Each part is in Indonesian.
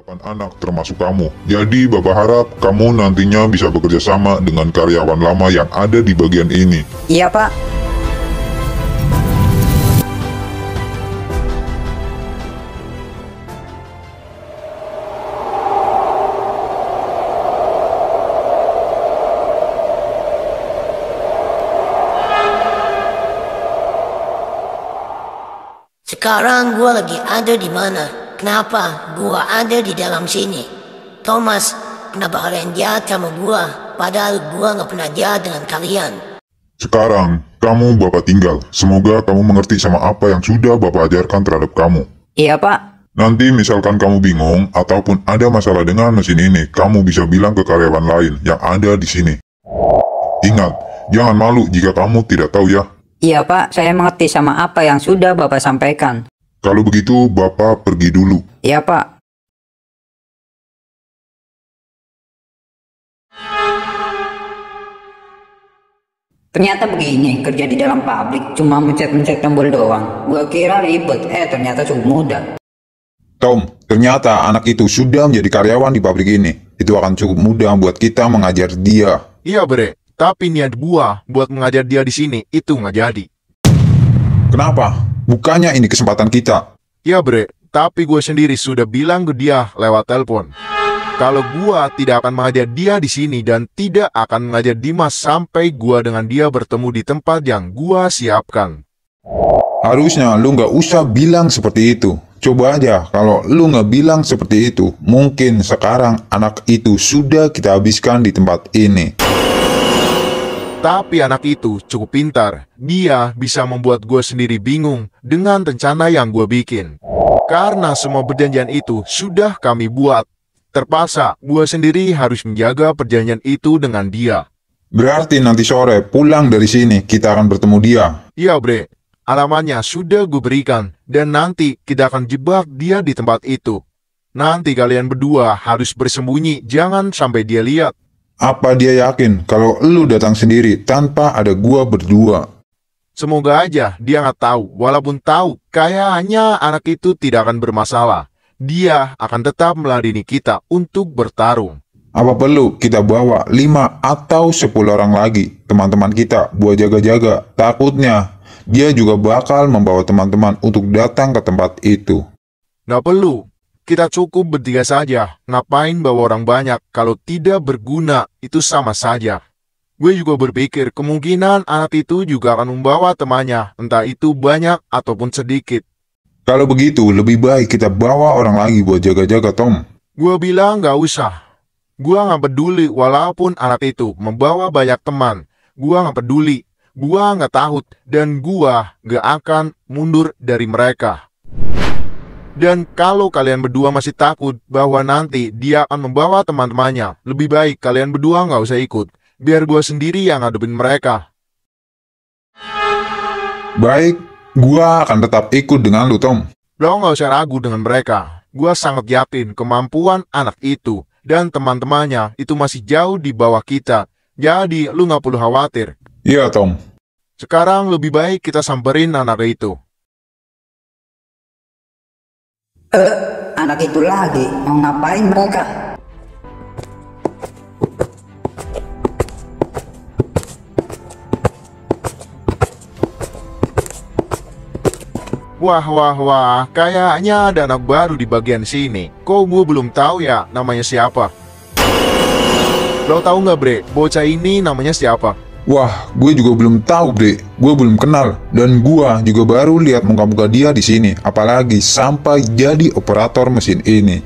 8 anak termasuk kamu. Jadi Bapak harap kamu nantinya bisa bekerja sama dengan karyawan lama yang ada di bagian ini. Iya, Pak. Sekarang gua lagi ada di mana? Kenapa gua ada di dalam sini? Thomas, kenapa kalian jahat sama gua? Padahal gua nggak pernah jahat dengan kalian. Sekarang, kamu Bapak tinggal. Semoga kamu mengerti sama apa yang sudah Bapak ajarkan terhadap kamu. Iya, Pak. Nanti misalkan kamu bingung ataupun ada masalah dengan mesin ini, kamu bisa bilang ke karyawan lain yang ada di sini. Ingat, jangan malu jika kamu tidak tahu ya. Iya, Pak. Saya mengerti sama apa yang sudah Bapak sampaikan. Kalau begitu, Bapak pergi dulu. Iya, Pak. Ternyata begini, kerja di dalam pabrik cuma mencet-mencet tombol doang. Gua kira ribet, ternyata cukup mudah. Tom, ternyata anak itu sudah menjadi karyawan di pabrik ini. Itu akan cukup mudah buat kita mengajar dia. Iya, Bre. Tapi niat gua buat mengajar dia di sini itu nggak jadi. Kenapa? Bukannya ini kesempatan kita. Iya, Bre. Tapi gue sendiri sudah bilang ke dia lewat telepon. Kalau gua tidak akan mengajar dia di sini dan tidak akan mengajar Dimas sampai gua dengan dia bertemu di tempat yang gua siapkan. Harusnya lu nggak usah bilang seperti itu. Coba aja kalau lu nggak bilang seperti itu, mungkin sekarang anak itu sudah kita habiskan di tempat ini. Tapi anak itu cukup pintar. Dia bisa membuat gue sendiri bingung dengan rencana yang gue bikin. Karena semua perjanjian itu sudah kami buat. Terpaksa gue sendiri harus menjaga perjanjian itu dengan dia. Berarti nanti sore pulang dari sini kita akan bertemu dia. Iya, Bre. Alamatnya sudah gue berikan. Dan nanti kita akan jebak dia di tempat itu. Nanti kalian berdua harus bersembunyi. Jangan sampai dia lihat. Apa dia yakin kalau lu datang sendiri tanpa ada gua berdua? Semoga aja dia nggak tahu. Walaupun tahu, kayaknya anak itu tidak akan bermasalah. Dia akan tetap meladeni kita untuk bertarung. Apa perlu kita bawa 5 atau 10 orang lagi, teman-teman kita, buat jaga-jaga? Takutnya dia juga bakal membawa teman-teman untuk datang ke tempat itu. Nggak perlu. Kita cukup bertiga saja. Ngapain bawa orang banyak kalau tidak berguna? Itu sama saja. Gue juga berpikir kemungkinan anak itu juga akan membawa temannya, entah itu banyak ataupun sedikit. Kalau begitu, lebih baik kita bawa orang lagi buat jaga-jaga, Tom. Gue bilang nggak usah. Gue nggak peduli walaupun anak itu membawa banyak teman. Gue nggak peduli. Gue nggak takut dan gue nggak akan mundur dari mereka. Dan kalau kalian berdua masih takut bahwa nanti dia akan membawa teman-temannya, lebih baik kalian berdua nggak usah ikut. Biar gue sendiri yang ngadepin mereka. Baik, gua akan tetap ikut dengan lu, Tom. Lo nggak usah ragu dengan mereka. Gue sangat yakin kemampuan anak itu dan teman-temannya itu masih jauh di bawah kita. Jadi lu nggak perlu khawatir. Iya, Tom. Sekarang lebih baik kita samperin anak itu. Anak itu lagi. Mau ngapain mereka? Wah, kayaknya ada anak baru di bagian sini. Kok gue belum tahu ya namanya siapa? Lo tahu nggak, Bre? Bocah ini namanya siapa? Wah, gue juga belum tahu, Bre. Gue belum kenal. Dan gue juga baru lihat muka-muka dia di sini. Apalagi sampai jadi operator mesin ini.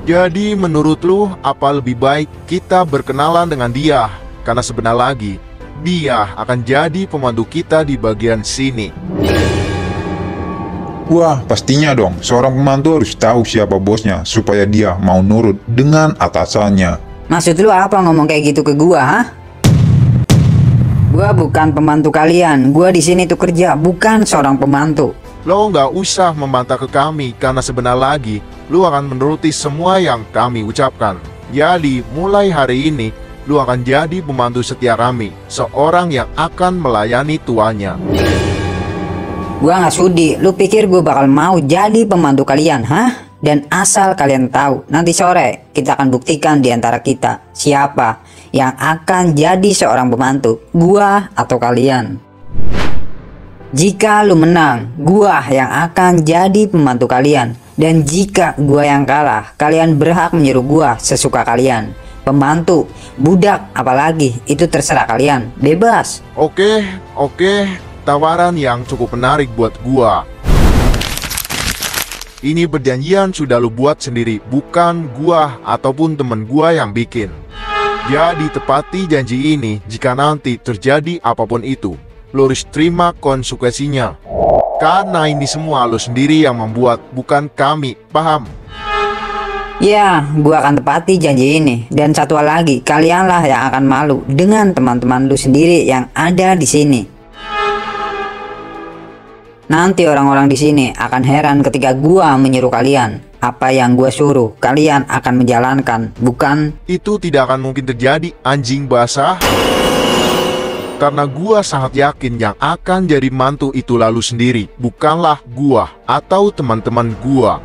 Jadi menurut lu, apa lebih baik kita berkenalan dengan dia? Karena sebentar lagi, dia akan jadi pembantu kita di bagian sini. Wah, pastinya dong. Seorang pembantu harus tahu siapa bosnya. Supaya dia mau nurut dengan atasannya. Maksud lu apa ngomong kayak gitu ke gua, ha? Gua bukan pembantu kalian. Gua di sini tuh kerja, bukan seorang pembantu. Lo nggak usah membantah ke kami karena sebentar lagi lu akan menuruti semua yang kami ucapkan. Jadi mulai hari ini lu akan jadi pembantu setia kami, seorang yang akan melayani tuannya. Gua nggak sudi. Lu pikir gue bakal mau jadi pembantu kalian, hah? Dan asal kalian tahu, nanti sore kita akan buktikan di antara kita siapa yang akan jadi seorang pembantu, gua atau kalian. Jika lu menang, gua yang akan jadi pembantu kalian. Dan jika gua yang kalah, kalian berhak menyuruh gua sesuka kalian. Pembantu, budak, apalagi itu terserah kalian, bebas. Oke, tawaran yang cukup menarik buat gua. Ini perjanjian sudah lu buat sendiri, bukan gua ataupun temen gua yang bikin. Jadi tepati janji ini, jika nanti terjadi apapun itu, lu harus terima konsekuensinya. Karena ini semua lu sendiri yang membuat, bukan kami, paham? Ya, gua akan tepati janji ini. Dan satu hal lagi, kalianlah yang akan malu dengan teman-teman lu sendiri yang ada di sini. Nanti orang-orang di sini akan heran ketika gua menyuruh kalian. Apa yang gua suruh, kalian akan menjalankan, bukan? Itu tidak akan mungkin terjadi, anjing basah. Karena gua sangat yakin yang akan jadi mantu itu lalu sendiri, bukanlah gua atau teman-teman gua.